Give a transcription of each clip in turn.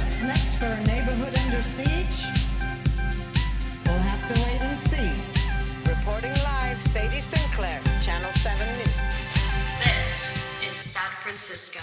What's next for a neighborhood under siege? We'll have to wait and see. Reporting live, Sadie Sinclair, Channel 7 News. This is San Francisco.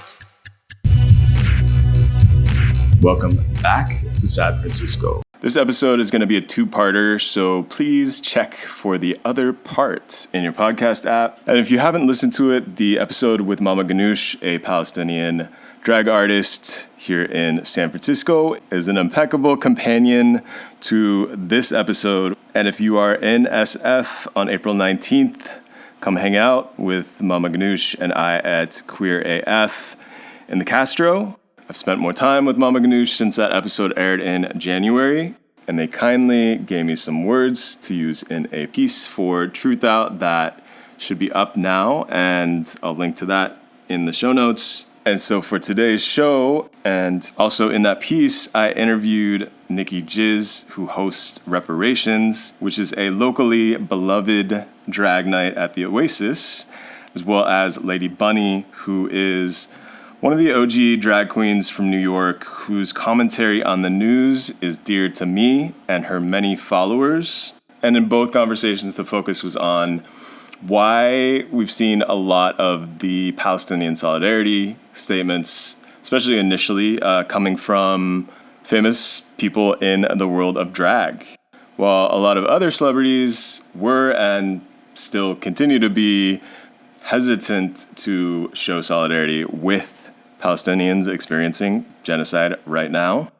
Welcome back to San Francisco. This episode is going to be a two-parter, so please check for the other part in your podcast app. And if you haven't listened to it, the episode with Mama Ganoush, a Palestinian drag artist here in San Francisco, is an impeccable companion to this episode. And if you are in SF on April 19th, come hang out with Mama Ganoush and I at Queer AF in the Castro. I've spent more time with Mama Ganoush since that episode aired in January, and they kindly gave me some words to use in a piece for Truth Out that should be up now, and I'll link to that in the show notes. And so for today's show, and also in that piece, I interviewed Nikki Jiz, who hosts Reparations, which is a locally beloved drag night at the Oasis, as well as Lady Bunny, who is one of the OG drag queens from New York, whose commentary on the news is dear to me and her many followers. And in both conversations, the focus was on why we've seen a lot of the Palestinian solidarity statements, especially initially, coming from famous people in the world of drag. While a lot of other celebrities were and still continue to be hesitant to show solidarity with Palestinians experiencing genocide right now.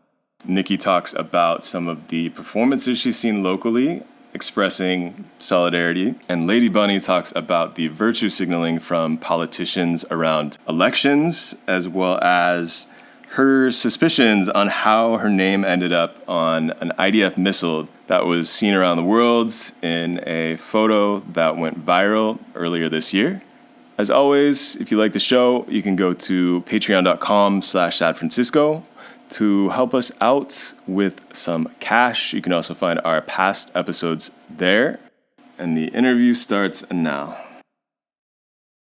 Nikki talks about some of the performances she's seen locally expressing solidarity, and Lady Bunny talks about the virtue signaling from politicians around elections, as well as her suspicions on how her name ended up on an IDF missile that was seen around the world in a photo that went viral earlier this year. As always, if you like the show, you can go to patreon.com/SadFrancisco to help us out with some cash. You can also find our past episodes there. And the interview starts now.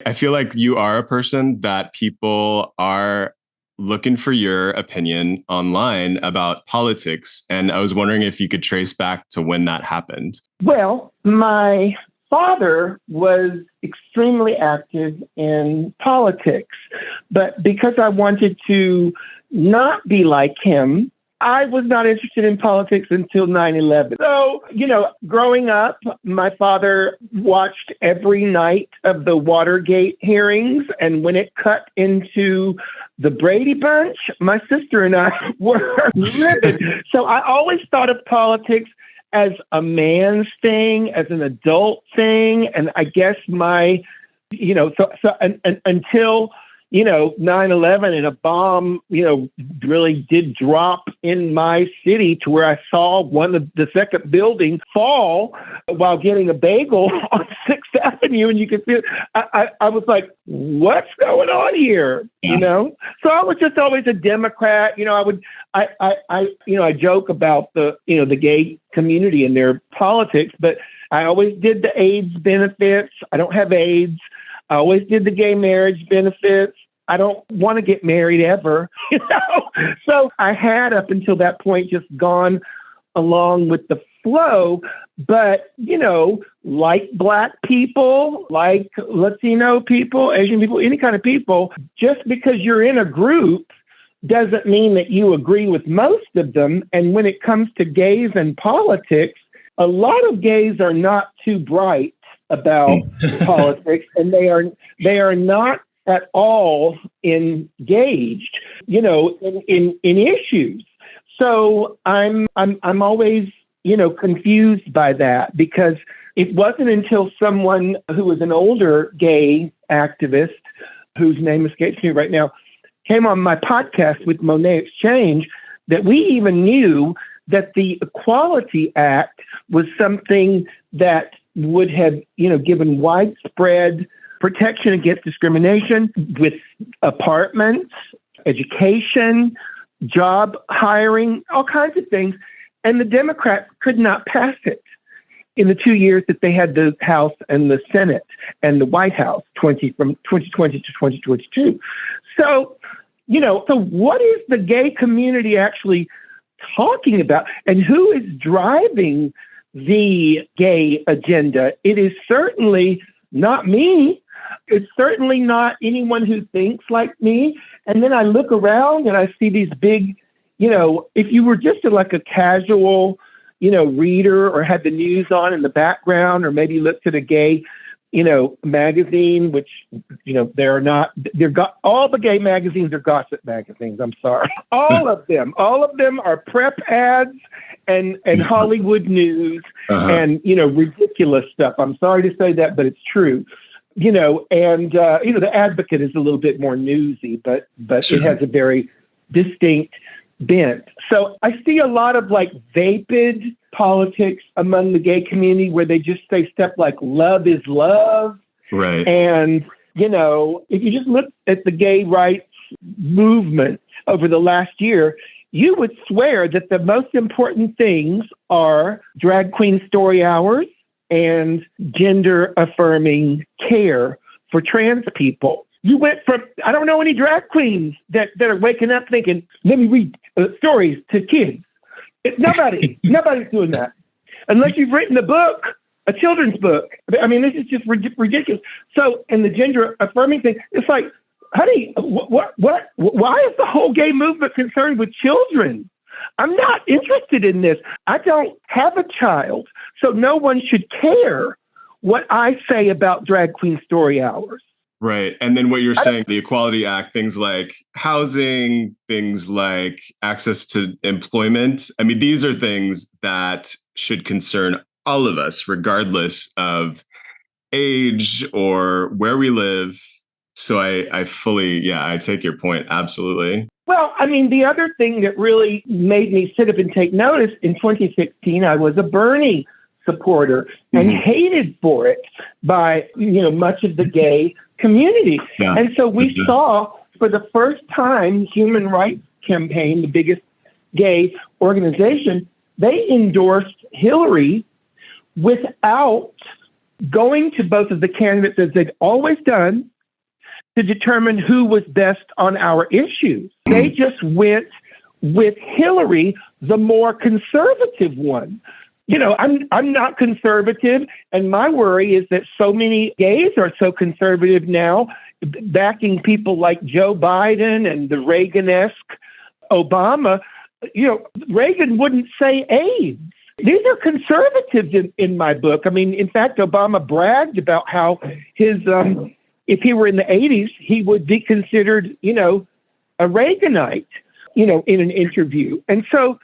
I feel like you are a person that people are looking for your opinion online about politics. And I was wondering if you could trace back to when that happened. Well, my father was extremely active in politics, but because I wanted to not be like him, I was not interested in politics until 9/11. So, growing up, my father watched every night of the Watergate hearings, and when it cut into the Brady Bunch, my sister and I were livid. So I always thought of politics as a man's thing, as an adult thing. And I guess until, 9/11 and a bomb, really did drop in my city to where I saw the second building fall while getting a bagel on 6th Avenue. And you could see it. I was like, what's going on here? So I was just always a Democrat. I joke about the gay community and their politics, but I always did the AIDS benefits. I don't have AIDS. I always did the gay marriage benefits. I don't want to get married ever, So I had up until that point just gone along with the flow. But, like Black people, like Latino people, Asian people, any kind of people, just because you're in a group doesn't mean that you agree with most of them. And when it comes to gays and politics, a lot of gays are not too bright about politics, and they are not at all engaged, in issues. So I'm always, confused by that, because it wasn't until someone who was an older gay activist, whose name escapes me right now, came on my podcast with Monet Exchange that we even knew that the Equality Act was something that would have, given widespread protection against discrimination with apartments, education, job hiring, all kinds of things. And the Democrats could not pass it in the 2 years that they had the House and the Senate and the White House from 2020 to 2022. So, So what is the gay community actually talking about? And who is driving the gay agenda? It is certainly not me. It's certainly not anyone who thinks like me. And then I look around and I see these big, if you were just like a casual, reader or had the news on in the background, or maybe looked at a gay, magazine, which, they're not, all the gay magazines are gossip magazines. I'm sorry. All of them are prep ads and Hollywood news and, ridiculous stuff. I'm sorry to say that, but it's true. The Advocate is a little bit more newsy, but It has a very distinct bent. So I see a lot of like vapid politics among the gay community where they just say stuff like love is love. Right. And, if you just look at the gay rights movement over the last year, you would swear that the most important things are drag queen story hours and gender affirming care for trans people. You went from, I don't know any drag queens that are waking up thinking, let me read stories to kids. Nobody's doing that. Unless you've written a book, a children's book. I mean, this is just ridiculous. So, and the gender affirming thing, it's like, honey, what, why is the whole gay movement concerned with children? I'm not interested in this. I don't have a child, so no one should care what I say about drag queen story hours. Right. And then what you're saying, the Equality Act, things like housing, things like access to employment. I mean, these are things that should concern all of us, regardless of age or where we live. So I fully, I take your point. Absolutely. Well, I mean, the other thing that really made me sit up and take notice in 2016, I was a Bernie supporter and hated for it by, much of the gay community. Yeah. And so we saw for the first time, Human Rights Campaign, the biggest gay organization, they endorsed Hillary without going to both of the candidates, as they've always done, to determine who was best on our issues. They just went with Hillary, the more conservative one. I'm not conservative, and my worry is that so many gays are so conservative now, backing people like Joe Biden and the Reagan-esque Obama. Reagan wouldn't say AIDS. These are conservatives in my book. I mean, in fact, Obama bragged about how his, if he were in the 80s, he would be considered, a Reaganite, in an interview. And so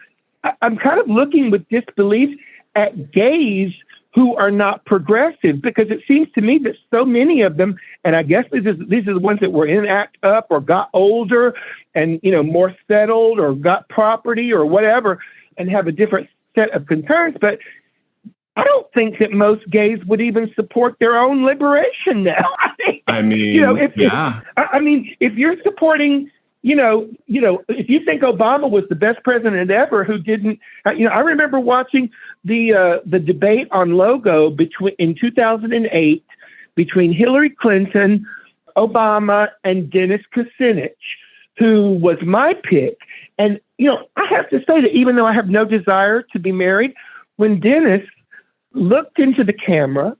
I'm kind of looking with disbelief at gays who are not progressive, because it seems to me that so many of them, and I guess these are the ones that were in ACT UP or got older and, more settled or got property or whatever and have a different set of concerns. But I don't think that most gays would even support their own liberation now. If you're supporting, if you think Obama was the best president ever who didn't, I remember watching the debate on logo in 2008 between Hillary Clinton, Obama, and Dennis Kucinich, who was my pick. And, I have to say that even though I have no desire to be married, when Dennis looked into the camera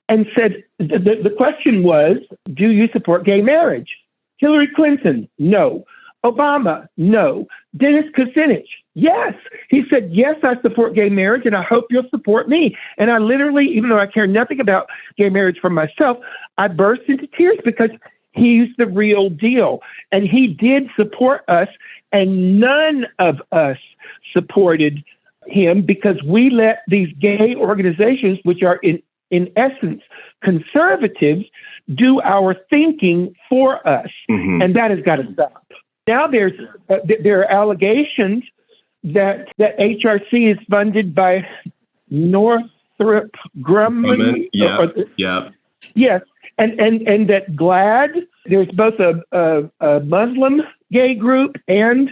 and said, the question was, do you support gay marriage? Hillary Clinton, no. Obama, no. Dennis Kucinich, yes. He said, yes, I support gay marriage, and I hope you'll support me. And I literally, even though I care nothing about gay marriage for myself, I burst into tears because he's the real deal. And he did support us, and none of us supported him because we let these gay organizations, which are in essence conservatives, do our thinking for us. Mm-hmm. And that has got to stop. Now there are allegations that HRC is funded by Northrop Grumman. Yeah. Yes. And that GLAAD, there's both a Muslim gay group, and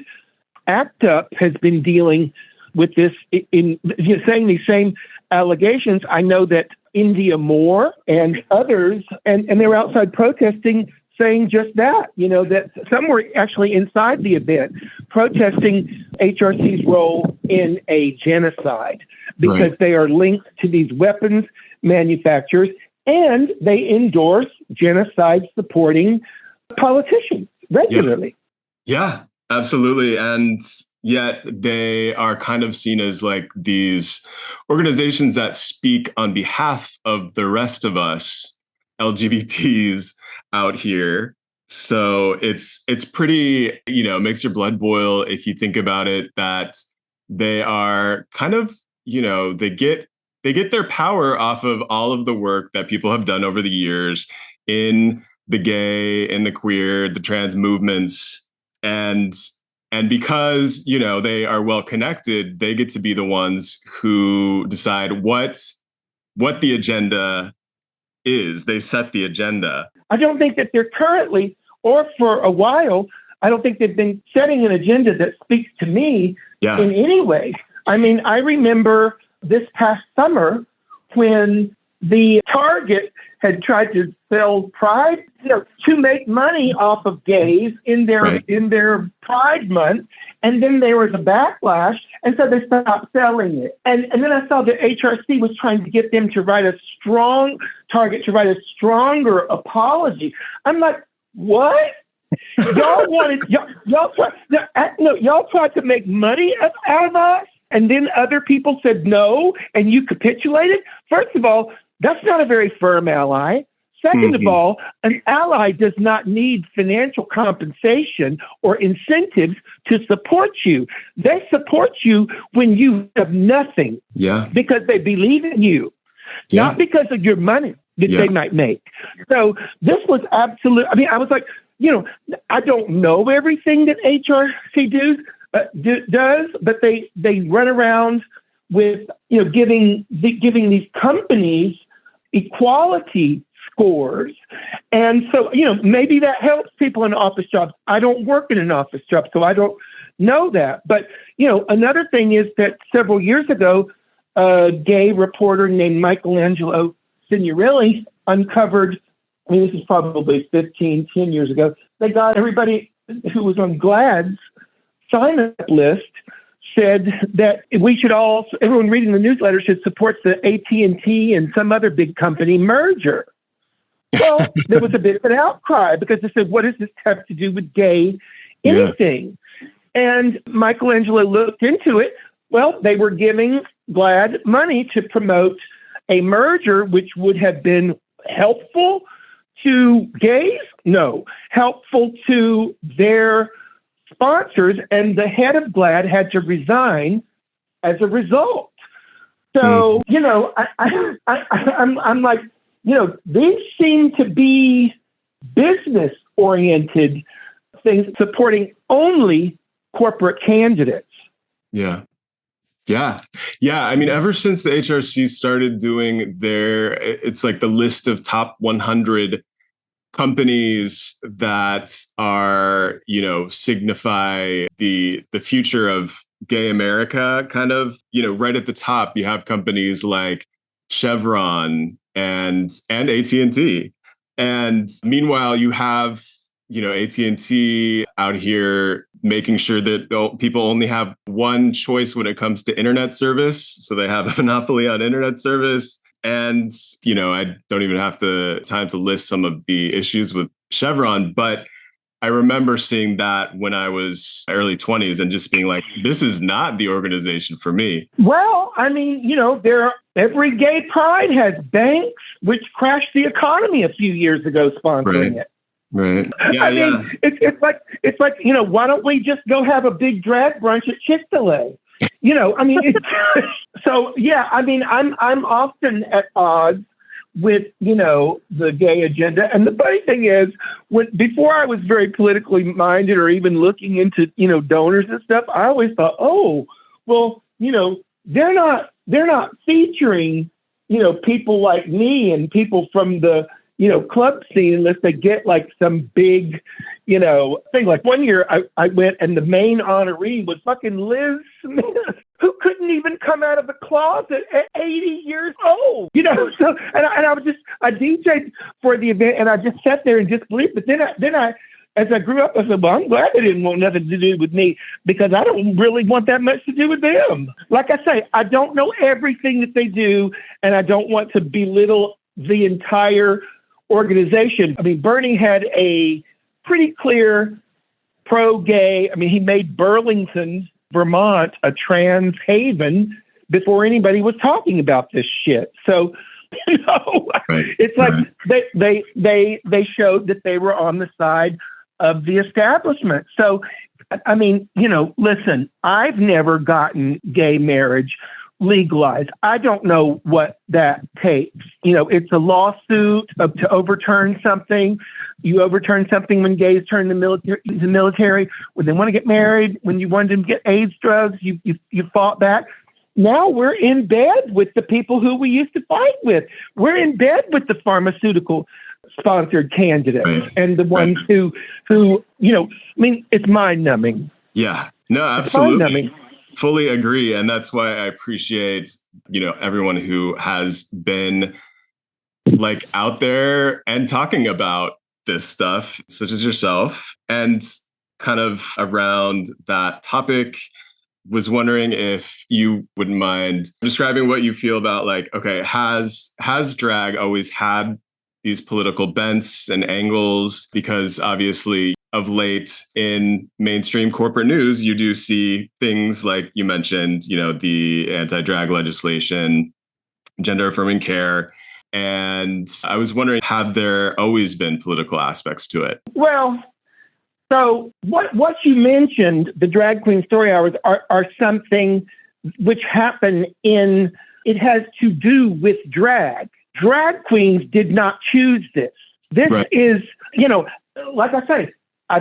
ACT UP has been dealing with this in saying these same allegations. I know that India Moore and others, and they were outside protesting saying just that, that some were actually inside the event protesting HRC's role in a genocide because they are linked to these weapons manufacturers and they endorse genocide supporting politicians regularly. Yeah, absolutely. And yet they are kind of seen as like these organizations that speak on behalf of the rest of us LGBTs out here. So it's pretty, makes your blood boil if you think about it, that they are kind of, they get their power off of all of the work that people have done over the years in the gay, in the queer, the trans movements. And because, they are well connected, they get to be the ones who decide what the agenda is. They set the agenda. I don't think that they're currently, or for a while, I don't think they've been setting an agenda that speaks to me in any way. I mean, I remember this past summer when the Target had tried to sell Pride, to make money off of gays in their Pride month, and then there was a backlash, and so they stopped selling it. And then I saw that HRC was trying to get them to write a stronger apology. I'm like, what? Y'all tried to make money out of us, and then other people said no, and you capitulated? First of all, that's not a very firm ally. Second of all, an ally does not need financial compensation or incentives to support you. They support you when you have nothing. Yeah. Because they believe in you, not because of your money that they might make. So this was absolute. I mean, I was like, I don't know everything that HRC does, but they run around with, giving these companies equality scores. And so, maybe that helps people in office jobs. I don't work in an office job, so I don't know that. But, another thing is that several years ago, a gay reporter named Michelangelo Signorilli uncovered, this is probably 10 years ago, they got everybody who was on GLAAD's sign-up list said that everyone reading the newsletter should support the AT&T and some other big company merger. Well, there was a bit of an outcry because they said, what does this have to do with gay anything? And Michelangelo looked into it. Well, they were giving GLAAD money to promote a merger, which would have been helpful to gays? No. Helpful to their sponsors, and the head of GLAAD had to resign as a result. So, I'm like, these seem to be business-oriented things supporting only corporate candidates. Yeah. I mean, ever since the HRC started doing it's like the list of top 100 companies that are, signify the future of gay America, kind of, right at the top, you have companies like Chevron and AT&T. And meanwhile, you have, AT&T out here making sure that people only have one choice when it comes to internet service. So they have a monopoly on internet service. And, I don't even have the time to list some of the issues with Chevron, but I remember seeing that when I was early 20s and just being like, this is not the organization for me. Well, I mean, every gay pride has banks, which crashed the economy a few years ago sponsoring it. Right. Yeah, I mean, it's like, why don't we just go have a big drag brunch at Chick-fil-A? I'm often at odds with, the gay agenda. And the funny thing is, before I was very politically minded or even looking into, donors and stuff, I always thought, oh, well, they're not featuring, people like me and people from the, club scene unless they get like some big, thing. Like one year I went and the main honoree was fucking Liz Smith, who couldn't didn't even come out of the closet at 80 years old. You know, so and I DJ'd for the event, and I just sat there and disbelieved. But then I as I grew up, I said, well, I'm glad they didn't want nothing to do with me, because I don't really want that much to do with them. Like I say, I don't know everything that they do, and I don't want to belittle the entire organization. I mean, Bernie had a pretty clear pro-gay. I mean, he made Burlington, Vermont, a trans haven before anybody was talking about this shit. So, you know, it's like they showed that they were on the side of the establishment. So, I mean, you know, listen, I've never gotten gay marriage legalized. I don't know what that takes. You know, it's a lawsuit to overturn something. You overturn something when gays turn the military, when they want to get married, when you wanted them to get AIDS drugs, you fought back. Now we're in bed with the people who we used to fight with. We're in bed with the pharmaceutical sponsored candidates and the ones who, you know, I mean, it's mind numbing. Yeah, no, absolutely. Fully agree. And that's why I appreciate, you know, everyone who has been like out there and talking about this stuff, such as yourself, and kind of around that topic. Was wondering if you wouldn't mind describing what you feel about, like, okay, has drag always had these political bents and angles? Because obviously of late in mainstream corporate news, you do see things like you mentioned, you know, the anti-drag legislation, gender affirming care. And I was wondering, have there always been political aspects to it? Well, so what you mentioned, the drag queen story hours, are something which happen it has to do with drag. Drag queens did not choose this. This is, you know, like I say, I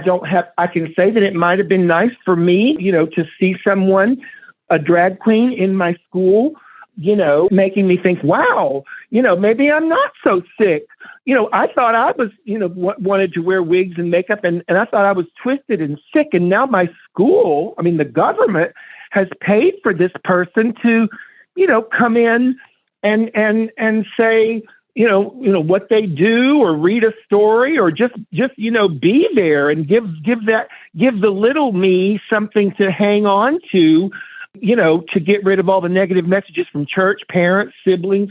can say that it might have been nice for me, you know, to see someone, a drag queen in my school, you know, making me think, wow, you know, maybe I'm not so sick. You know, I thought I was, you know, wanted to wear wigs and makeup, and I thought I was twisted and sick. And now my school, I mean, the government has paid for this person to, you know, come in and say, you know, what they do, or read a story, or just, you know, be there and give the little me something to hang on to, you know, to get rid of all the negative messages from church, parents, siblings,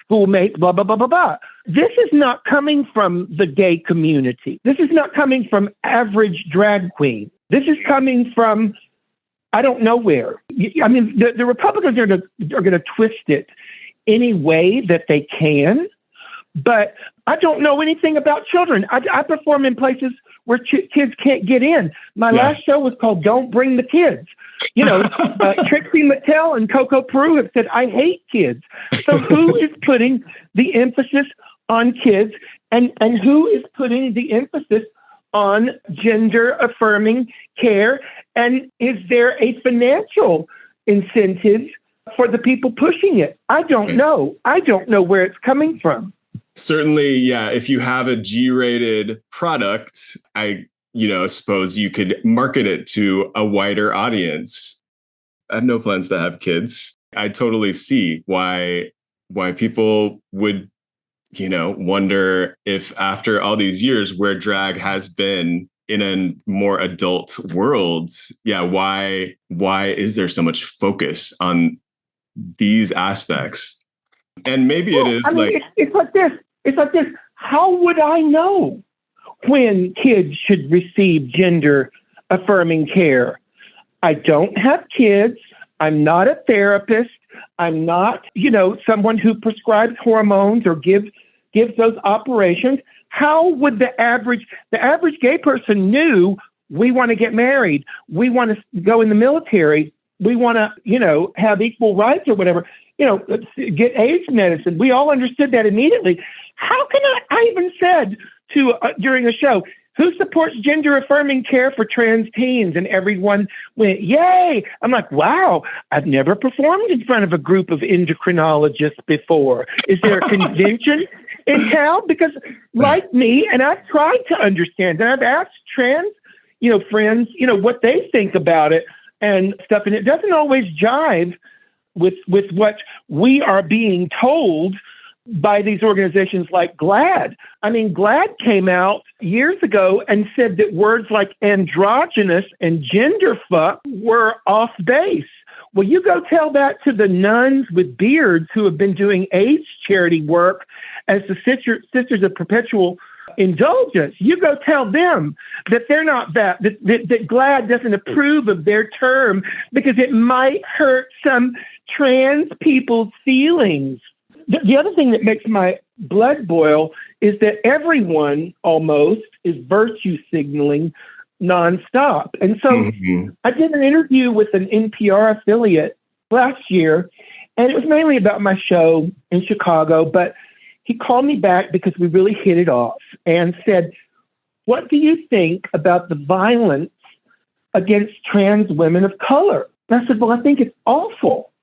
schoolmates, blah, blah, blah, blah, blah. This is not coming from the gay community. This is not coming from average drag queen. This is coming from, I don't know where. I mean, the Republicans are going to twist it any way that they can, but I don't know anything about children. I perform in places where kids can't get in. My last show was called Don't Bring the Kids. You know, Trixie Mattel and Coco Peru have said, I hate kids. So who is putting the emphasis on kids, and who is putting the emphasis on gender affirming care? And is there a financial incentive for the people pushing it? I don't know. I don't know where it's coming from. Certainly, yeah. If you have a G-rated product, I suppose you could market it to a wider audience. I have no plans to have kids. I totally see why people would, wonder if after all these years where drag has been in a more adult world, why is there so much focus on these aspects? And maybe it is it's like this. It's like this. How would I know when kids should receive gender affirming care? I don't have kids. I'm not a therapist. I'm not, someone who prescribes hormones or gives those operations. How would the average gay person knew we want to get married, we want to go in the military, we want to, have equal rights or whatever, get AIDS medicine. We all understood that immediately. How can I even said to during a show, who supports gender affirming care for trans teens? And everyone went, yay. I'm like, wow, I've never performed in front of a group of endocrinologists before. Is there a convention in town? Because like me, and I've tried to understand, and I've asked trans, friends, what they think about it and stuff. And it doesn't always jive with what we are being told by these organizations like GLAAD. I mean, GLAAD came out years ago and said that words like androgynous and gender fuck were off base. Well, you go tell that to the nuns with beards who have been doing AIDS charity work as the Sisters of Perpetual Indulgence. You go tell them that they're not that GLAAD doesn't approve of their term because it might hurt some trans people's feelings. The other thing that makes my blood boil is that everyone almost is virtue signaling nonstop. And so I did an interview with an NPR affiliate last year, and it was mainly about my show in Chicago, but he called me back because we really hit it off and said, what do you think about the violence against trans women of color? And I said, well, I think it's awful,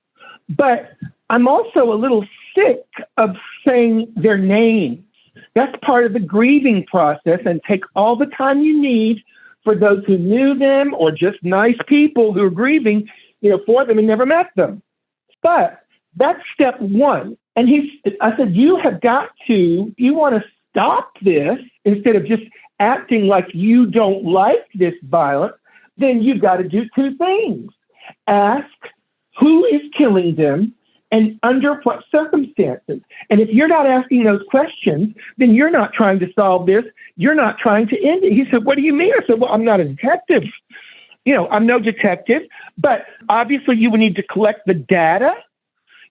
but I'm also a little sick of saying their names. That's part of the grieving process, and take all the time you need for those who knew them or just nice people who are grieving, for them and never met them. But that's step one. And I said, you want to stop this instead of just acting like you don't like this violence, then you've got to do two things. Ask who is killing them and under what circumstances. And if you're not asking those questions, then you're not trying to solve this. You're not trying to end it. He said, what do you mean? I said, well, I'm not a detective. I'm no detective, but obviously you would need to collect the data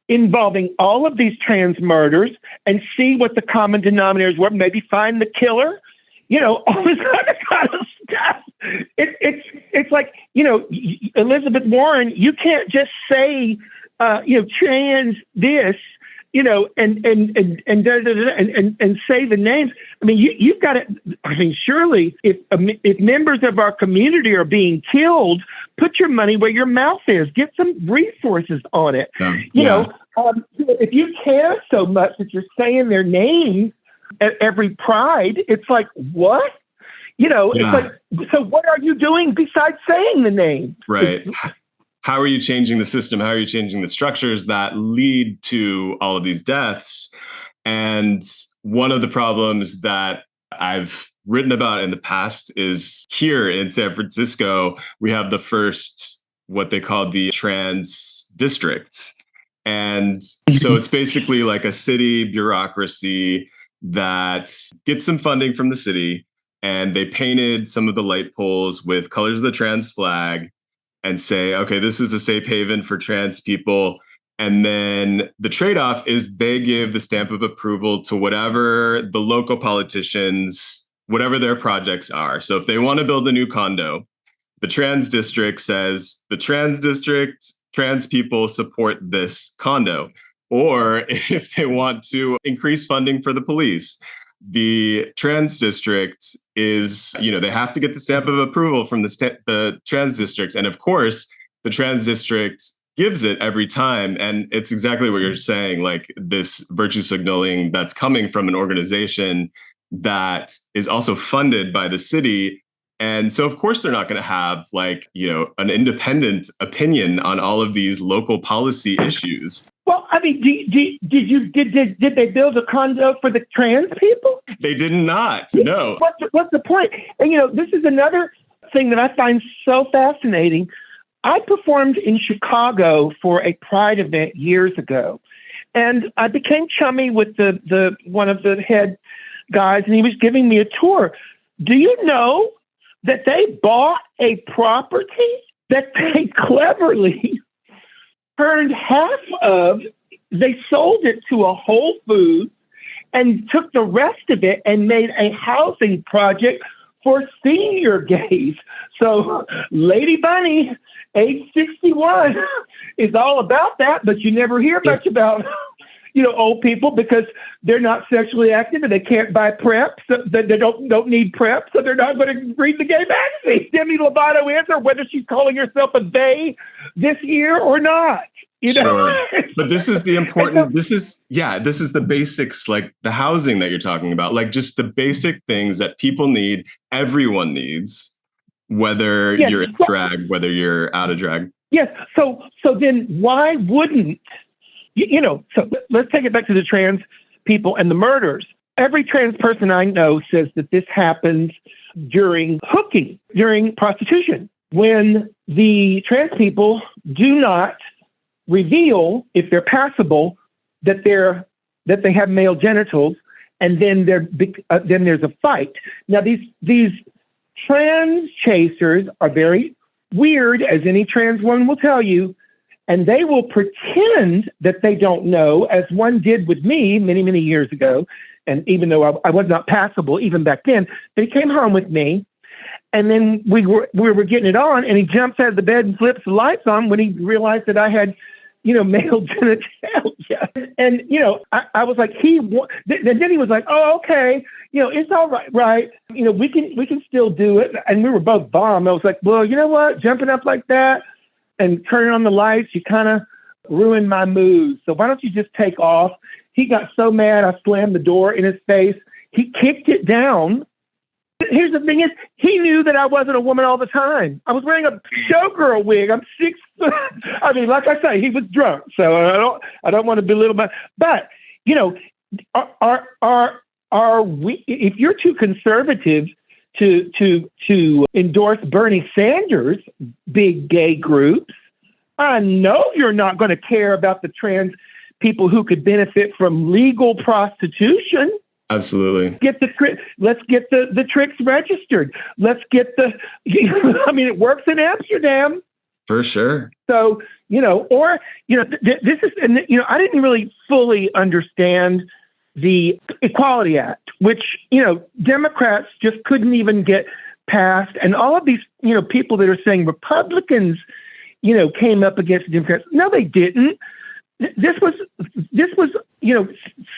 involving all of these trans murders and see what the common denominators were, maybe find the killer, all this other kind of stuff. It's like, Elizabeth Warren, you can't just say, trans this, and say the names. I mean, you've got to, surely if members of our community are being killed, put your money where your mouth is, get some resources on it. If you care so much that you're saying their names at every pride, it's like, what? It's like, so what are you doing besides saying the name? Right. How are you changing the system? How are you changing the structures that lead to all of these deaths? And one of the problems that I've written about in the past is here in San Francisco, we have the first, what they call the trans district. And so it's basically like a city bureaucracy that gets some funding from the city, and they painted some of the light poles with colors of the trans flag and say, okay, this is a safe haven for trans people. And then the trade-off is they give the stamp of approval to whatever the local politicians, whatever their projects are. So if they want to build a new condo, the trans district says, the trans district, trans people support this condo. Or if they want to increase funding for the police, the trans district is, they have to get the stamp of approval from the trans district. And of course, the trans district gives it every time. And it's exactly what you're saying, like this virtue signaling that's coming from an organization that is also funded by the city. And so, of course, they're not going to have an independent opinion on all of these local policy issues. Well, I mean, did they build a condo for the trans people? They did not. No. What's the point? And this is another thing that I find so fascinating. I performed in Chicago for a Pride event years ago, and I became chummy with the one of the head guys, and he was giving me a tour. Do you know that they bought a property that they cleverly turned half of, they sold it to a Whole Foods and took the rest of it and made a housing project for senior gays. So Lady Bunny, age 61, is all about that, but you never hear much about old people because they're not sexually active and they can't buy PrEP. So they don't need PrEP, so they're not going to read the gay magazine. Demi Lovato is, or whether she's calling herself a they this year or not. Sure. But this is the important, this is the basics, like the housing that you're talking about, like just the basic things that people need, everyone needs, whether you're in drag, whether you're out of drag. Yes. So then why wouldn't, so let's take it back to the trans people and the murders. Every trans person I know says that this happens during hooking, during prostitution, when the trans people do not reveal, if they're passable, that they have male genitals, and then there's a fight. Now these trans chasers are very weird, as any trans woman will tell you, and they will pretend that they don't know, as one did with me many, many years ago. And even though I was not passable even back then, they came home with me, and then we were getting it on, and he jumps out of the bed and flips the lights on when he realized that I had, male genitalia. And, I was like, then he was like, oh, okay, it's all right. We can still do it. And we were both bombed. I was like, well, you know what? Jumping up like that and turning on the lights, you kind of ruined my mood. So why don't you just take off? He got so mad, I slammed the door in his face. He kicked it down. Here's the thing is, he knew that I wasn't a woman all the time. I was wearing a showgirl wig. I'm 6 foot. I mean, like I say, he was drunk, so I don't want to belittle him. But are we? If you're too conservative to endorse Bernie Sanders' big gay groups, I know you're not going to care about the trans people who could benefit from legal prostitution. Absolutely. Let's get the tricks registered. Let's get it works in Amsterdam. For sure. So, this is, and I didn't really fully understand the Equality Act, which, Democrats just couldn't even get passed. And all of these, people that are saying Republicans, came up against Democrats. No, they didn't. This was,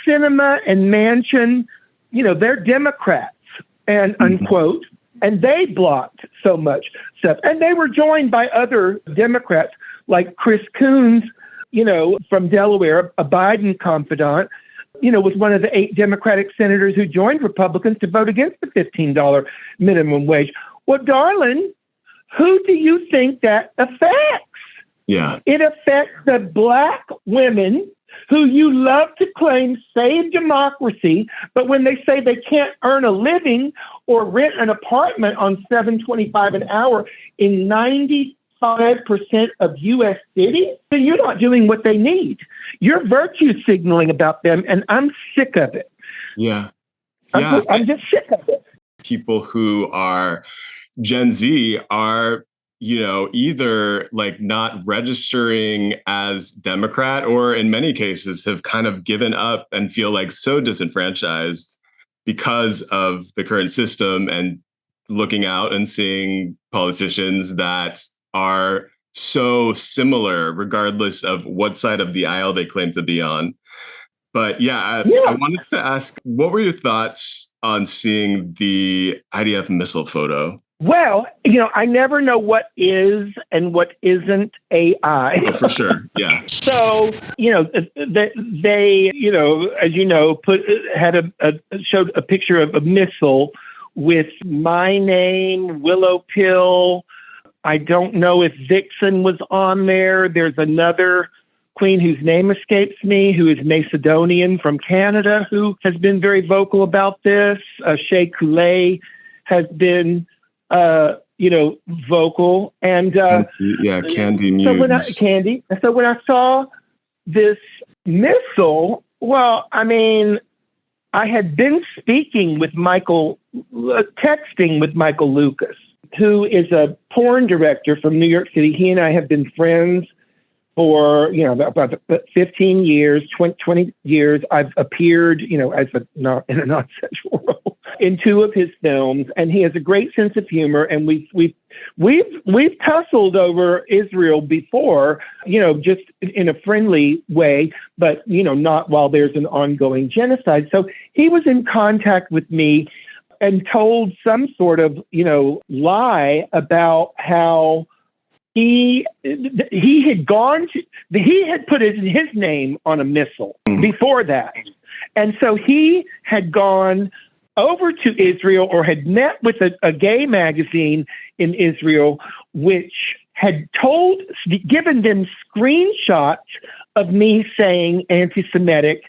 Sinema and Manchin, they're Democrats and unquote, and they blocked so much stuff. And they were joined by other Democrats like Chris Coons, from Delaware, a Biden confidant, was one of the 8 Democratic senators who joined Republicans to vote against the $15 minimum wage. Well, darling, who do you think that affects? Yeah. It affects the Black women who you love to claim save democracy, but when they say they can't earn a living or rent an apartment on $7.25 an hour in 95% of U.S. cities, then you're not doing what they need. You're virtue signaling about them, and I'm sick of it. Yeah. I'm just sick of it. People who are Gen Z are either like not registering as Democrat, or in many cases have kind of given up and feel like so disenfranchised because of the current system, and looking out and seeing politicians that are so similar regardless of what side of the aisle they claim to be on. But I wanted to ask, what were your thoughts on seeing the IDF missile photo? Well, I never know what is and what isn't AI. Oh, for sure. Yeah. So, they, as showed a picture of a missile with my name, Willow Pill. I don't know if Vixen was on there. There's another queen whose name escapes me, who is Macedonian from Canada, who has been very vocal about this. Shea Coulee has been vocal, and Candy Muse. So when I saw this missile, well, I mean, I had been texting with Michael Lucas, who is a porn director from New York City. He and I have been friends for, about 15 years, 20 years. I've appeared, as in a non-sexual role in 2 of his films, and he has a great sense of humor. And we've tussled over Israel before, just in a friendly way, but, not while there's an ongoing genocide. So he was in contact with me and told some sort of, lie about how he had put his name on a missile before that. And so he had gone over to Israel, or had met with a gay magazine in Israel, which had given them screenshots of me saying anti-Semitic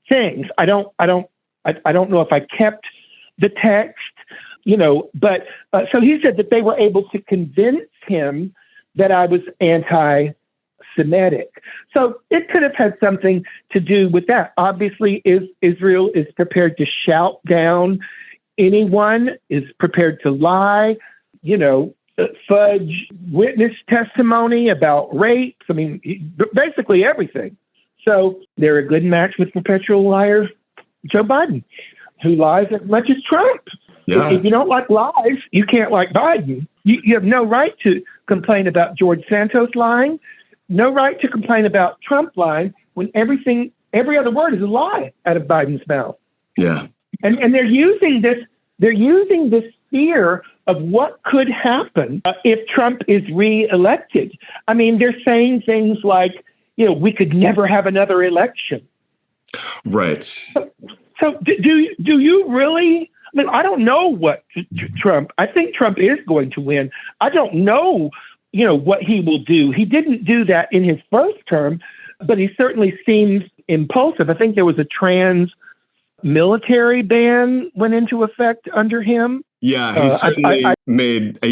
things. I don't know if I kept the text, but so he said that they were able to convince him that I was anti-Semitic. So it could have had something to do with that. Obviously, Israel is prepared to shout down anyone, is prepared to lie, fudge witness testimony about rapes. I mean, basically everything. So they're a good match with perpetual liar Joe Biden, who lies as much as Trump. Yeah. If you don't like lies, you can't like Biden. You have no right to complain about George Santos lying, no right to complain about Trump lying when every other word is a lie out of Biden's mouth. Yeah. And they're using this fear of what could happen if Trump is reelected. I mean, they're saying things like, we could never have another election. Right. So do you really? I mean, I don't know what Trump. I think Trump is going to win. I don't know, what he will do. He didn't do that in his first term, but he certainly seems impulsive. I think there was a trans military ban went into effect under him. Yeah, he certainly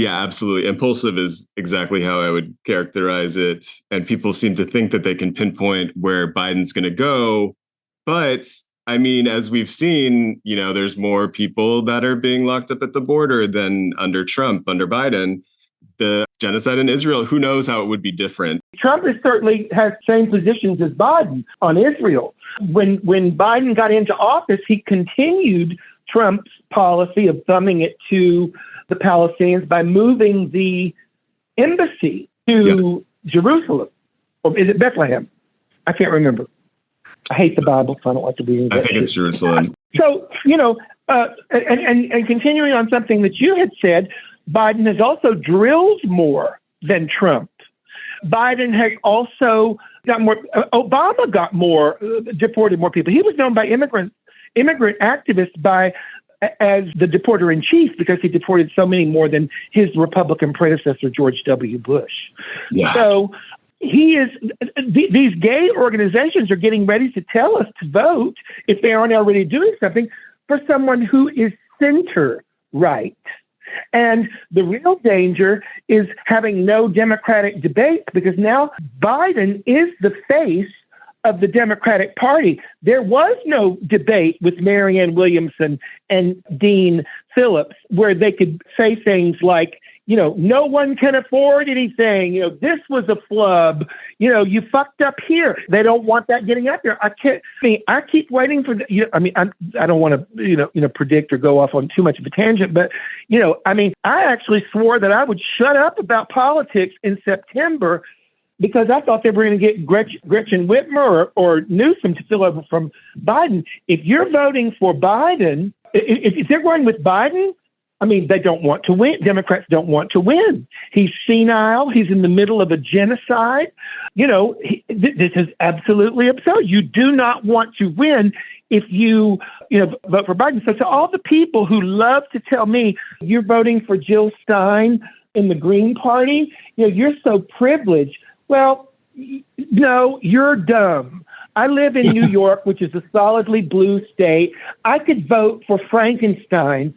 absolutely. Impulsive is exactly how I would characterize it. And people seem to think that they can pinpoint where Biden's going to go. But I mean, as we've seen, there's more people that are being locked up at the border than under Trump, under Biden. The genocide in Israel, who knows how it would be different. Trump certainly has same positions as Biden on Israel. When Biden got into office, he continued Trump's policy of thumbing it to the Palestinians by moving the embassy to Jerusalem. Or is it Bethlehem? I can't remember. I hate the Bible, so I don't like to read it. I think it's Jerusalem. So, and continuing on something that you had said, Biden has also drilled more than Trump. Biden has also got more. Obama got more, deported more people. He was known by immigrant activists as the deporter in chief because he deported so many more than his Republican predecessor, George W. Bush. Yeah. So these gay organizations are getting ready to tell us to vote, if they aren't already doing something, for someone who is center right. And the real danger is having no Democratic debate, because now Biden is the face of the Democratic Party. There was no debate with Marianne Williamson and Dean Phillips where they could say things like, no one can afford anything. This was a flub. You fucked up here. They don't want that getting out there. I keep waiting for I don't want to, predict or go off on too much of a tangent, but, I actually swore that I would shut up about politics in September because I thought they were going to get Gretchen Whitmer or Newsom to fill over from Biden. If you're voting for Biden, if they're going with Biden, they don't want to win. Democrats don't want to win. He's senile. He's in the middle of a genocide. This is absolutely absurd. You do not want to win if you vote for Biden. So to all the people who love to tell me you're voting for Jill Stein in the Green Party, you're so privileged. Well, no, you're dumb. I live in New York, which is a solidly blue state. I could vote for Frankenstein,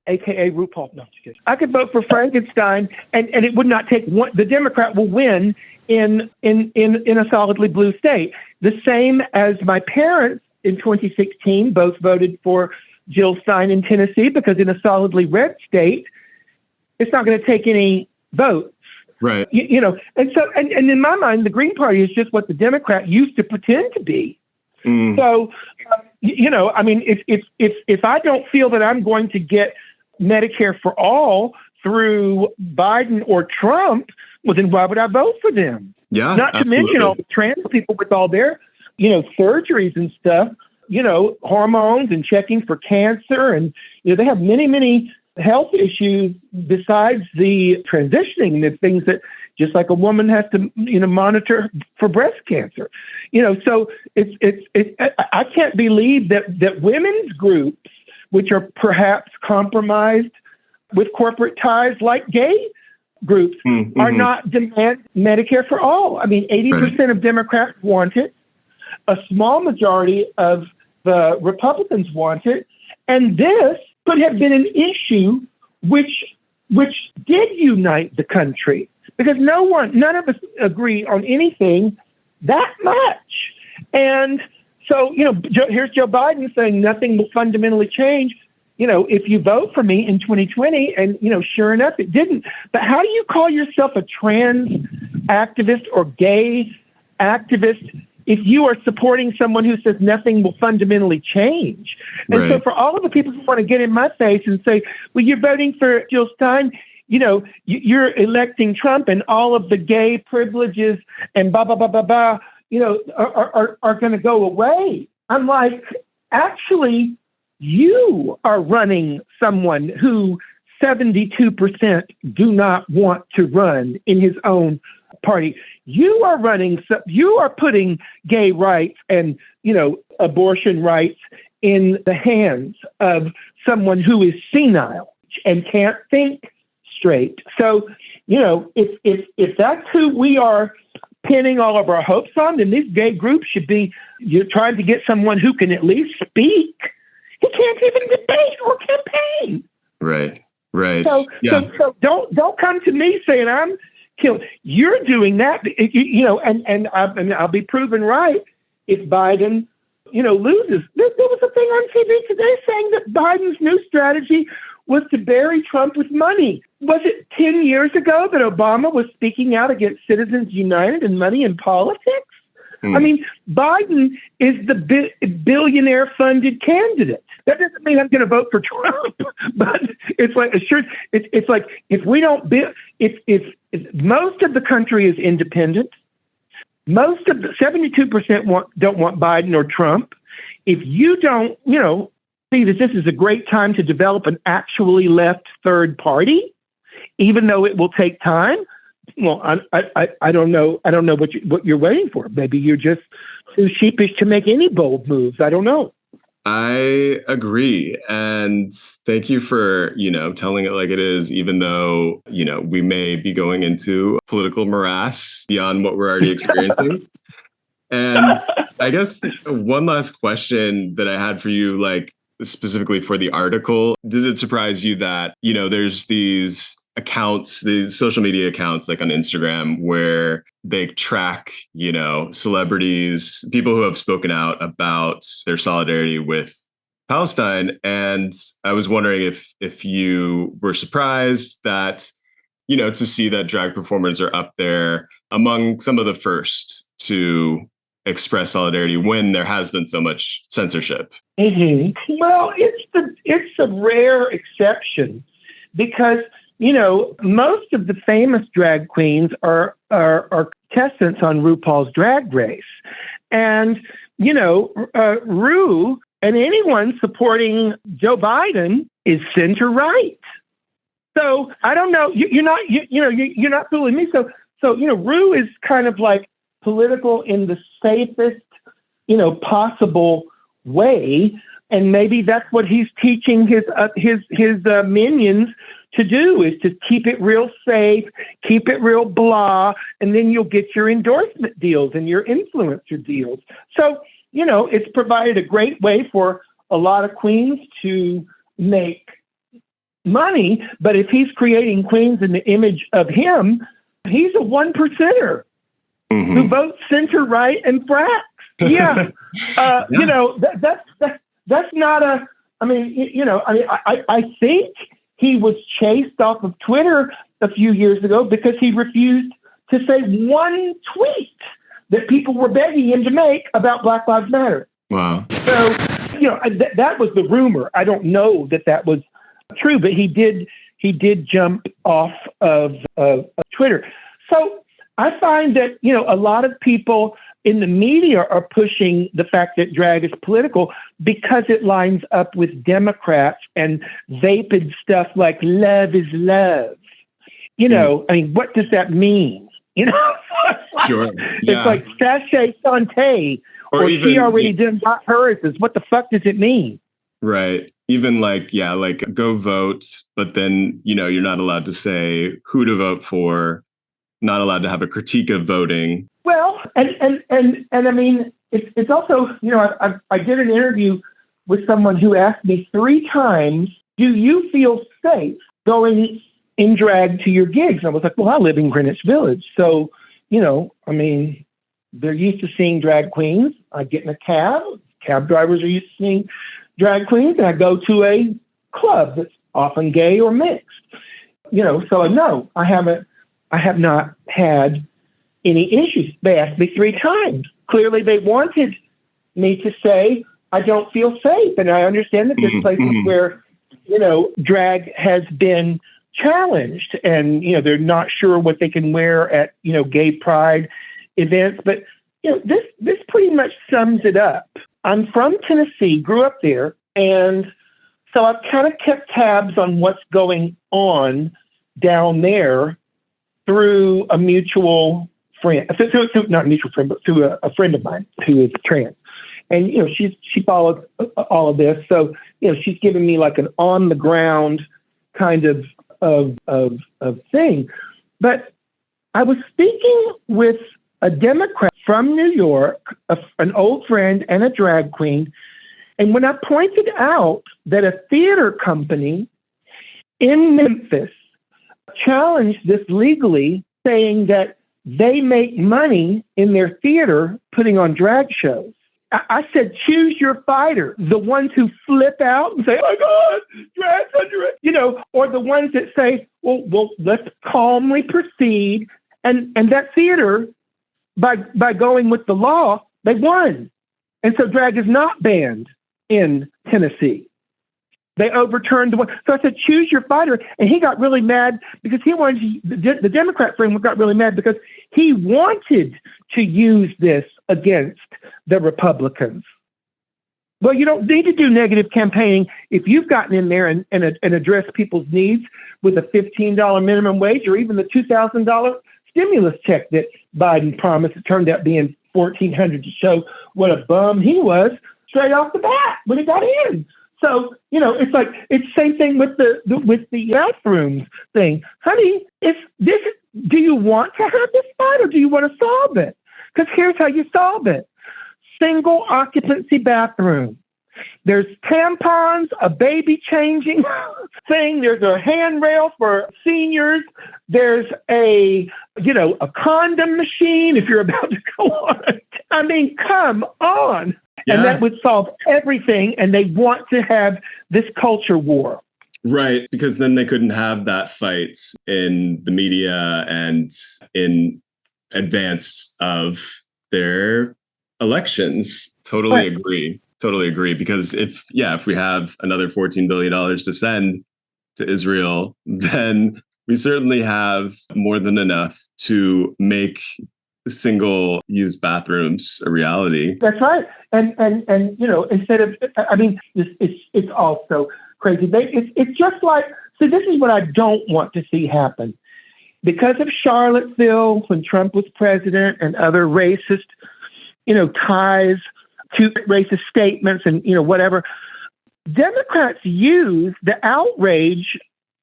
a.k.a. RuPaul. No, just kidding. I could vote for Frankenstein, and it would not take one. The Democrat will win in a solidly blue state. The same as my parents in 2016 both voted for Jill Stein in Tennessee, because in a solidly red state, it's not going to take any votes. Right. And so, and in my mind, the Green Party is just what the Democrat used to pretend to be. So, if I don't feel that I'm going to get Medicare for all through Biden or Trump, well, then why would I vote for them? Yeah. Not to mention all the trans people with all their, surgeries and stuff, hormones and checking for cancer. And, they have many, many health issues besides the transitioning, the things that just like a woman has to, monitor for breast cancer, so I can't believe that women's groups, which are perhaps compromised with corporate ties like gay groups Mm-hmm. are not demand Medicare for all. I mean, 80% of Democrats want it. A small majority of the Republicans want it. And this could have been an issue which did unite the country, because none of us agree on anything that much. And so, here's Joe Biden saying nothing will fundamentally change. If you vote for me in 2020, and, sure enough, it didn't. But how do you call yourself a trans activist or gay activist if you are supporting someone who says nothing will fundamentally change? And so for all of the people who want to get in my face and say, well, you're voting for Jill Stein, you're electing Trump, and all of the gay privileges and blah, blah, blah, blah, blah, are going to go away. I'm like, actually, you are running someone who 72% do not want to run in his own party. You are putting gay rights and, abortion rights in the hands of someone who is senile and can't think straight. So, if that's who we are pinning all of our hopes on, then these gay groups should be, you're trying to get someone who can at least speak. He can't even debate or campaign. Right. So don't come to me saying I'm killed. You're doing that, and I'll be proven right if Biden, loses. There was a thing on TV today saying that Biden's new strategy was to bury Trump with money. Was it 10 years ago that Obama was speaking out against Citizens United and money in politics? I mean, Biden is the billionaire-funded candidate. That doesn't mean I'm going to vote for Trump, but it's like it's like if we don't if most of the country is independent, most of the 72% don't want Biden or Trump. If you don't, see that this is a great time to develop an actually left third party, even though it will take time. Well, I don't know. I don't know what you're waiting for. Maybe you're just too sheepish to make any bold moves. I don't know. I agree. And thank you for, telling it like it is, even though, we may be going into political morass beyond what we're already experiencing. And I guess one last question that I had for you, like specifically for the article, does it surprise you that, there's these accounts, these social media accounts like on Instagram where they track, celebrities, people who have spoken out about their solidarity with Palestine. And I was wondering if you were surprised that, to see that drag performers are up there among some of the first to express solidarity when there has been so much censorship. Mm-hmm. Well, it's a rare exception because most of the famous drag queens are contestants on RuPaul's Drag Race. And, Ru and anyone supporting Joe Biden is center right. So I don't know. You're not fooling me. So Ru is kind of like political in the safest, possible way. And maybe that's what he's teaching his minions to do, is to keep it real safe, keep it real blah, and then you'll get your endorsement deals and your influencer deals. So, it's provided a great way for a lot of queens to make money. But if he's creating queens in the image of him, he's a 1%er who votes center right and fracks. Yeah. That's not a, I think he was chased off of Twitter a few years ago because he refused to say one tweet that people were begging him to make about Black Lives Matter. Wow. So, that was the rumor. I don't know that was true, but he did jump off of Twitter. So I find that, a lot of people in the media are pushing the fact that drag is political because it lines up with Democrats and vapid stuff like love is love. What does that mean? Sure. It's like sachet santé or even, she already done got hers. What the fuck does it mean? Right. Even like, yeah, like go vote, but then, you're not allowed to say who to vote for, not allowed to have a critique of voting. Well, and I mean, it's also, I did an interview with someone who asked me 3 times, do you feel safe going in drag to your gigs? And I was like, well, I live in Greenwich Village. So, I mean, they're used to seeing drag queens. I get in a cab. Cab drivers are used to seeing drag queens. And I go to a club that's often gay or mixed. So no, I have not had any issues. They asked me 3 times. Clearly, they wanted me to say, I don't feel safe. And I understand that there's places where, drag has been challenged and, they're not sure what they can wear at, gay pride events. But, this pretty much sums it up. I'm from Tennessee, grew up there. And so I've kind of kept tabs on what's going on down there through a mutual friend, not a mutual friend, but through a friend of mine who is trans. And, she followed all of this. So, she's given me like an on the ground kind of thing. But I was speaking with a Democrat from New York, an old friend and a drag queen. And when I pointed out that a theater company in Memphis challenged this legally, saying that they make money in their theater putting on drag shows, I said, choose your fighter. The ones who flip out and say, oh my God, drag's under it, or the ones that say, well, let's calmly proceed. And that theater, by going with the law, they won. And so drag is not banned in Tennessee. They overturned the one. So I said, choose your fighter. And he got really mad because the Democrat friend got really mad because he wanted to use this against the Republicans. Well, you don't need to do negative campaigning if you've gotten in there and addressed people's needs with a $15 minimum wage or even the $2,000 stimulus check that Biden promised. It turned out being $1,400 to show what a bum he was straight off the bat when he got in. So, it's like, it's the same thing with the bathrooms thing. Honey, do you want to have this fight or do you want to solve it? Because here's how you solve it. Single occupancy bathroom. There's tampons, a baby changing thing. There's a handrail for seniors. There's a condom machine if you're about to go on. I mean, come on. Yeah. And that would solve everything. And they want to have this culture war. Right. Because then they couldn't have that fight in the media and in advance of their elections. Totally agree. Totally agree. Because if we have another $14 billion to send to Israel, then we certainly have more than enough to make single-use bathrooms a reality. That's right. And instead of, I mean, it's also crazy. It's just like, so this is what I don't want to see happen. Because of Charlottesville, when Trump was president, and other racist, ties to racist statements and, whatever, Democrats use the outrage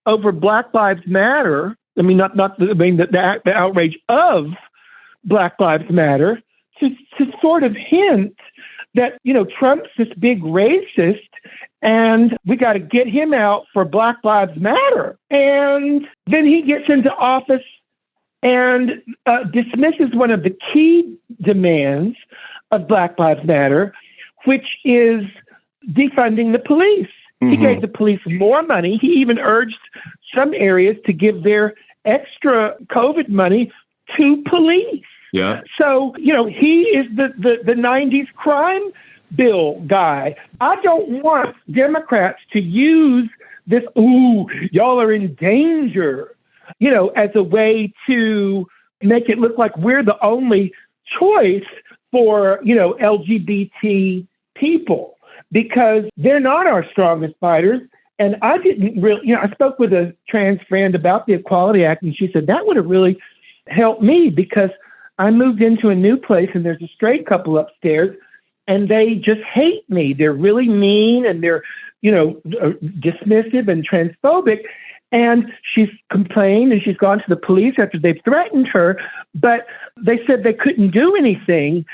over Black Lives Matter. I mean, the outrage of Black Lives Matter to sort of hint that, Trump's this big racist and we got to get him out for Black Lives Matter. And then he gets into office and dismisses one of the key demands of Black Lives Matter, which is defunding the police. Mm-hmm. He gave the police more money. He even urged some areas to give their extra COVID money to police. Yeah. So, he is the 90s crime bill guy. I don't want Democrats to use this, y'all are in danger, as a way to make it look like we're the only choice for, LGBT people, because they're not our strongest fighters. And I didn't really, I spoke with a trans friend about the Equality Act, and she said that would have really helped me because I moved into a new place and there's a straight couple upstairs and they just hate me. They're really mean and they're dismissive and transphobic. And she's complained and she's gone to the police after they've threatened her, but they said they couldn't do anything.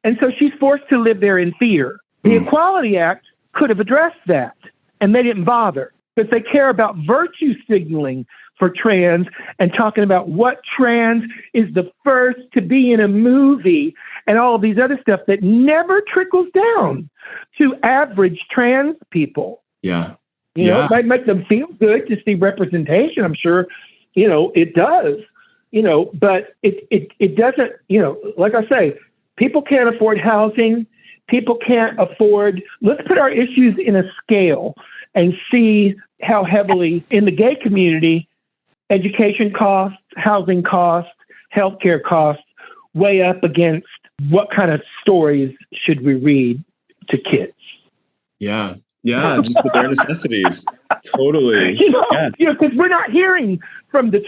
And so she's forced to live there in fear. The Equality Act could have addressed that, and they didn't bother because they care about virtue signaling for trans and talking about what trans is the first to be in a movie and all of these other stuff that never trickles down to average trans people. Yeah. It might make them feel good to see representation. I'm sure, it does, but it doesn't, like I say, people can't afford housing. People can't afford, let's put our issues in a scale and see how heavily in the gay community, education costs, housing costs, healthcare costs weigh up against what kind of stories should we read to kids. Yeah. Yeah, just the bare necessities. Totally. Because we're not hearing from the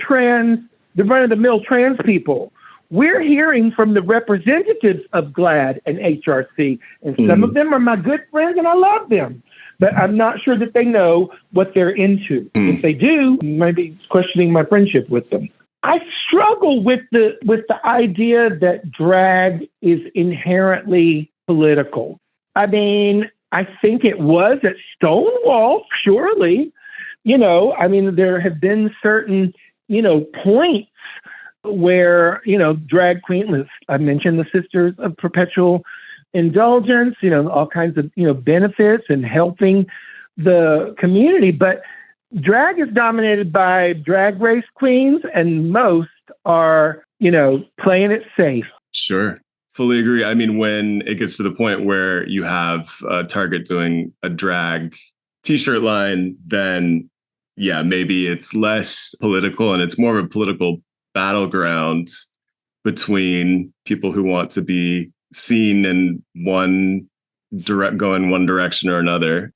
run-of-the-mill trans people. We're hearing from the representatives of GLAAD and HRC, and some of them are my good friends, and I love them. But I'm not sure that they know what they're into. If they do, maybe questioning my friendship with them. I struggle with the idea that drag is inherently political. I mean, I think it was at Stonewall, surely. There have been certain, points where, drag queens, I mentioned the Sisters of Perpetual Indulgence, all kinds of, benefits and helping the community. But drag is dominated by drag race queens, and most are, playing it safe. Sure. Fully agree. I mean, when it gets to the point where you have Target doing a drag t-shirt line, then maybe it's less political and it's more of a political battleground between people who want to be seen in going one direction or another.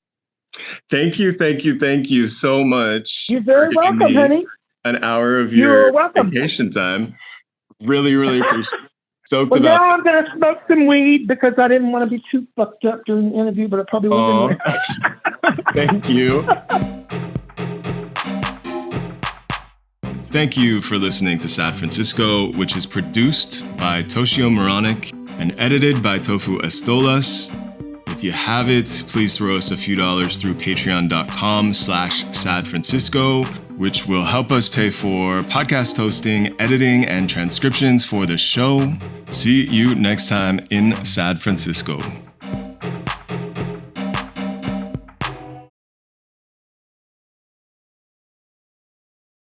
Thank you so much. You're very welcome, honey. An hour of your vacation time. Really, really appreciate it. Stoked about now I'm going to smoke some weed because I didn't want to be too fucked up during the interview, but I probably won't. Thank you. Thank you for listening to Sad Francisco, which is produced by Toshio Moronic and edited by Tofu Estolas. If you have it, please throw us a few dollars through patreon.com/sadfrancisco, which will help us pay for podcast hosting, editing, and transcriptions for the show. See you next time in Sad Francisco.